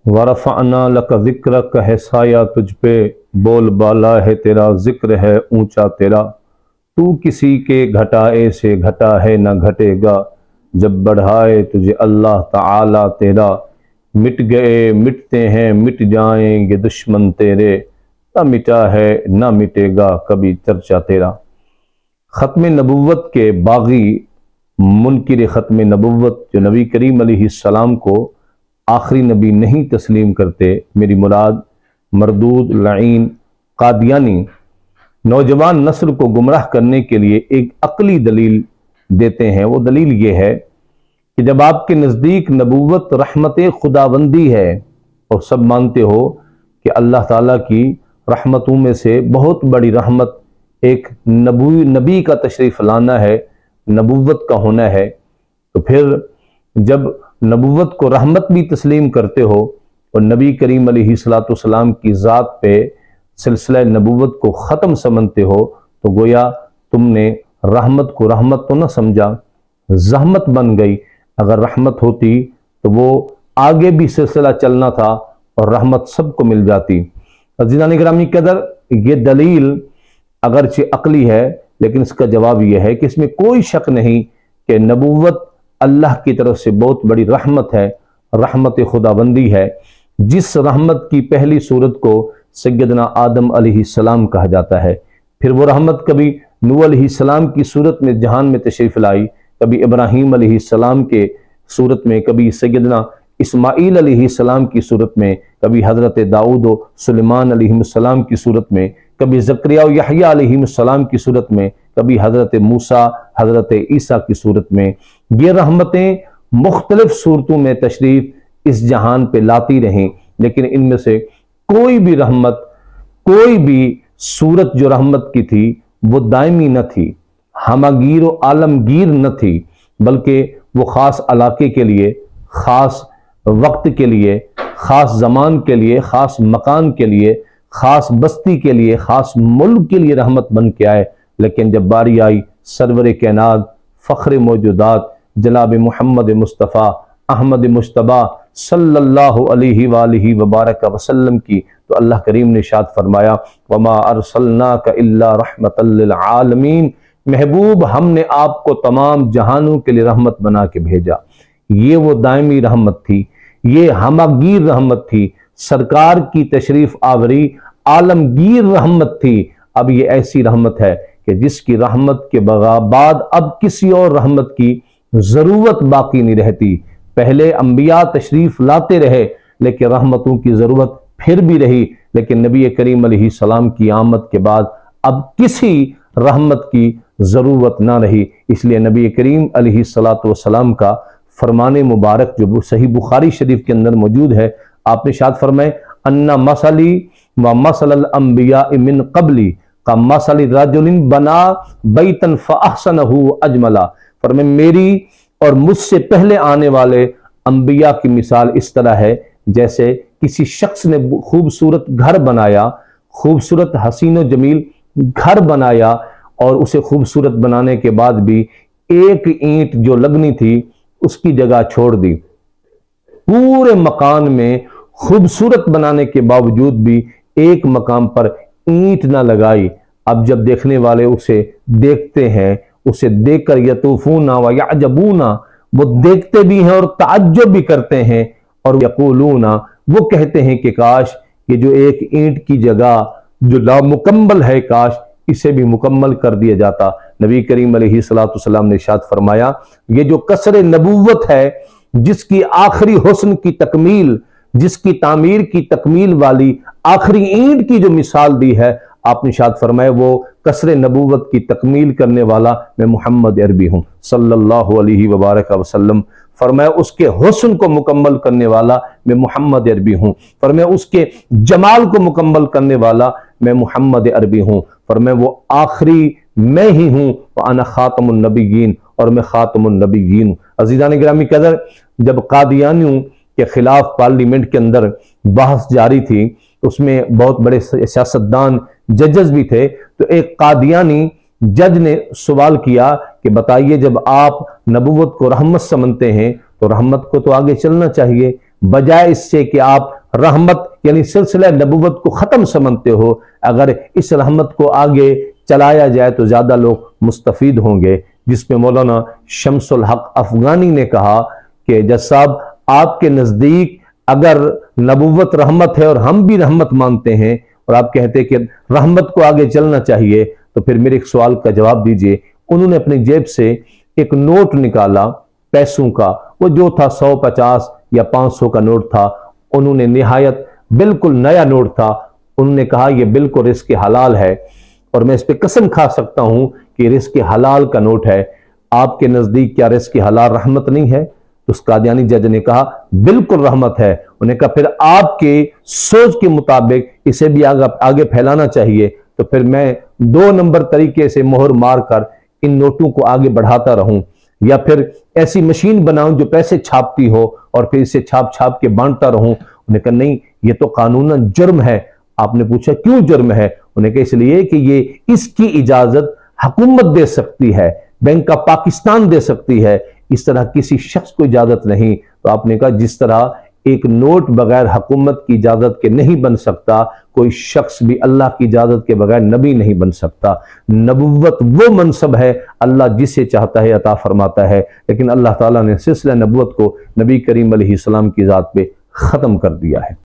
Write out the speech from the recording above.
ورفعنا لک ذکرک ہے سایہ تجھ پہ، بول بالا ہے تیرا، ذکر ہے اونچا تیرا، تو کسی کے گھٹائے سے گھٹا ہے نہ گھٹے گا، جب بڑھائے تجھے اللہ تعالی تیرا، مٹ گئے مٹتے ہیں مٹ جائیں گے دشمن تیرے، نہ مٹا ہے نہ مٹے گا کبھی چرچا تیرا۔ ختم نبوت کے باغی منکر ختم نبوت جو نبی کریم علیہ السلام کو آخری نبی نہیں تسلیم کرتے، میری مراد مردود لعین قادیانی نوجوان نسل کو گمراہ کرنے کے لیے ایک عقلی دلیل دیتے ہیں۔ وہ دلیل یہ ہے کہ جب آپ کے نزدیک نبوت رحمت خداوندی ہے اور سب مانتے ہو کہ اللہ تعالیٰ کی رحمتوں میں سے بہت بڑی رحمت ایک نبی کا تشریف لانا ہے، نبوت کا ہونا ہے، تو پھر جب نبوت کو رحمت بھی تسلیم کرتے ہو اور نبی کریم علیہ السلام کی ذات پہ سلسلہ نبوت کو ختم سمجھتے ہو، تو گویا تم نے رحمت کو رحمت تو نہ سمجھا، زحمت بن گئی۔ اگر رحمت ہوتی تو وہ آگے بھی سلسلہ چلنا تھا اور رحمت سب کو مل جاتی۔ عزیزان گرامی قدر، یہ دلیل اگرچہ عقلی ہے لیکن اس کا جواب یہ ہے کہ اس میں کوئی شک نہیں کہ نبوت اللہ کی طرف سے بہت بڑی رحمت ہے، رحمت خداوندی ہے، جس رحمت کی پہلی صورت کو سیدنا آدم علیہ السلام کہا جاتا ہے۔ پھر وہ رحمت کبھی نوح علیہ السلام کی صورت میں جہان میں تشریف لائی، کبھی ابراہیم علیہ السلام کے صورت میں، کبھی سیدنا اسماعیل علیہ السلام کی صورت میں، کبھی حضرت داؤد و سلیمان علیہ السلام کی صورت میں، کبھی زکریا و یحییٰ علیہ السلام کی صورت میں، کبھی حضرت موسیٰ حضرت عیسیٰ کی صورت میں۔ یہ رحمتیں مختلف صورتوں میں تشریف اس جہان پہ لاتی رہیں، لیکن ان میں سے کوئی بھی رحمت، کوئی بھی صورت جو رحمت کی تھی وہ دائمی نہ تھی، ہماگیر و عالمگیر نہ تھی، بلکہ وہ خاص علاقے کے لیے، خاص وقت کے لیے، خاص زمان کے لیے، خاص مکان کے لیے، خاص بستی کے لیے، خاص ملک کے لیے رحمت بن کے آئے۔ لیکن جب باری آئی سرور کائنات، فخر موجودات جناب محمد مصطفیٰ احمد مجتبی صلی اللہ علیہ وآلہ وبارک وسلم کی، تو اللہ کریم نے ارشاد فرمایا وما ارسلناک الا رحمتا للعالمین، محبوب ہم نے آپ کو تمام جہانوں کے لیے رحمت بنا کے بھیجا۔ یہ وہ دائمی رحمت تھی، یہ ہماگیر رحمت تھی، سرکار کی تشریف آوری عالمگیر رحمت تھی۔ اب یہ ایسی رحمت ہے کہ جس کی رحمت کے بعد اب کسی اور رحمت کی ضرورت باقی نہیں رہتی۔ پہلے انبیاء تشریف لاتے رہے لیکن رحمتوں کی ضرورت پھر بھی رہی، لیکن نبی کریم علیہ السلام کی آمد کے بعد اب کسی رحمت کی ضرورت نہ رہی۔ اس لیے نبی کریم علیہ السلام کا فرمان مبارک جو صحیح بخاری شریف کے اندر موجود ہے، آپ نے ارشاد فرمائے ان مثلی و مثل الانبیاء من قبلی کمثل رجل بنا بیتا فاحسنہ اجملا، فرمائے میری اور مجھ سے پہلے آنے والے انبیاء کی مثال اس طرح ہے جیسے کسی شخص نے خوبصورت گھر بنایا، خوبصورت حسین و جمیل گھر بنایا، اور اسے خوبصورت بنانے کے بعد بھی ایک اینٹ جو لگنی تھی اس کی جگہ چھوڑ دی۔ پورے مکان میں خوبصورت بنانے کے باوجود بھی ایک مقام پر اینٹ نہ لگائی۔ اب جب دیکھنے والے اسے دیکھتے ہیں، اسے دیکھ کر یطوفون و یعجبون، وہ دیکھتے بھی ہیں اور تعجب بھی کرتے ہیں، اور یقولون، وہ کہتے ہیں کہ کاش یہ جو ایک اینٹ کی جگہ جو نامکمل ہے کاش اسے بھی مکمل کر دیا جاتا۔ نبی کریم علیہ السلام نے ارشاد فرمایا یہ جو قصر نبوت ہے، جس کی آخری حسن کی تکمیل، جس کی تعمیر کی تکمیل والی آخری اینٹ کی جو مثال دی ہے، آپ نے ارشاد فرمایا وہ قصر نبوت کی تکمیل کرنے والا میں محمد عربی ہوں صلی اللہ علیہ وبارک وسلم۔ فرمایا اس کے حسن کو مکمل کرنے والا میں محمد عربی ہوں، فرمایا اس کے جمال کو مکمل کرنے والا میں محمد عربی ہوں، فرمایا وہ آخری میں ہی ہوں، وَأَنَا خاتم النبیین، اور میں خاتم النبیین ہوں۔ عزیزان گرامی قدر، جب قادیانیوں کے خلاف پارلیمنٹ کے اندر بحث جاری تھی، اس میں بہت بڑے سیاستدان ججز بھی تھے، تو ایک قادیانی جج نے سوال کیا کہ بتائیے جب آپ نبوت کو رحمت سمجھتے ہیں تو رحمت کو تو آگے چلنا چاہیے، بجائے اس سے کہ آپ رحمت یعنی سلسلہ نبوت کو ختم سمجھتے ہو، اگر اس رحمت کو آگے چلایا جائے تو زیادہ لوگ مستفید ہوں گے، جس پہ مولانا شمس الحق افغانی نے کہا کہ جج صاحب آپ کے نزدیک اگر نبوت رحمت ہے اور ہم بھی رحمت مانتے ہیں اور آپ کہتے ہیں کہ رحمت کو آگے چلنا چاہیے، تو پھر میرے ایک سوال کا جواب دیجئے۔ انہوں نے اپنی جیب سے ایک نوٹ نکالا پیسوں کا، وہ جو تھا 100 50 یا 500 کا نوٹ تھا، انہوں نے نہایت بالکل نیا نوٹ تھا، انہوں نے کہا یہ بالکل رزق حلال ہے اور میں اس پہ قسم کھا سکتا ہوں کہ رزق حلال کا نوٹ ہے، آپ کے نزدیک کیا رزق حلال رحمت نہیں ہے؟ تو اس قادیانی جج نے کہا بالکل رحمت ہے۔ انہوں نے کہا پھر آپ کے سوچ کے مطابق اسے بھی آگے پھیلانا چاہیے، تو پھر میں 2 نمبر طریقے سے مہر مار کر ان نوٹوں کو آگے بڑھاتا رہوں، یا پھر ایسی مشین بناؤں جو پیسے چھاپتی ہو اور پھر اسے چھاپ چھاپ کے بانٹتا رہوں۔ انہوں نے کہا نہیں، یہ تو قانوناً جرم ہے۔ آپ نے پوچھا کیوں جرم ہے؟ انہوں نے کہا اس لیے کہ یہ اس کی اجازت حکومت دے سکتی ہے، بینک آف پاکستان دے سکتی ہے، اس طرح کسی شخص کو اجازت نہیں۔ تو آپ نے کہا جس طرح ایک نوٹ بغیر حکومت کی اجازت کے نہیں بن سکتا، کوئی شخص بھی اللہ کی اجازت کے بغیر نبی نہیں بن سکتا۔ نبوت وہ منصب ہے اللہ جسے چاہتا ہے عطا فرماتا ہے، لیکن اللہ تعالیٰ نے سلسلہ نبوت کو نبی کریم علیہ السلام کی ذات پہ ختم کر دیا ہے۔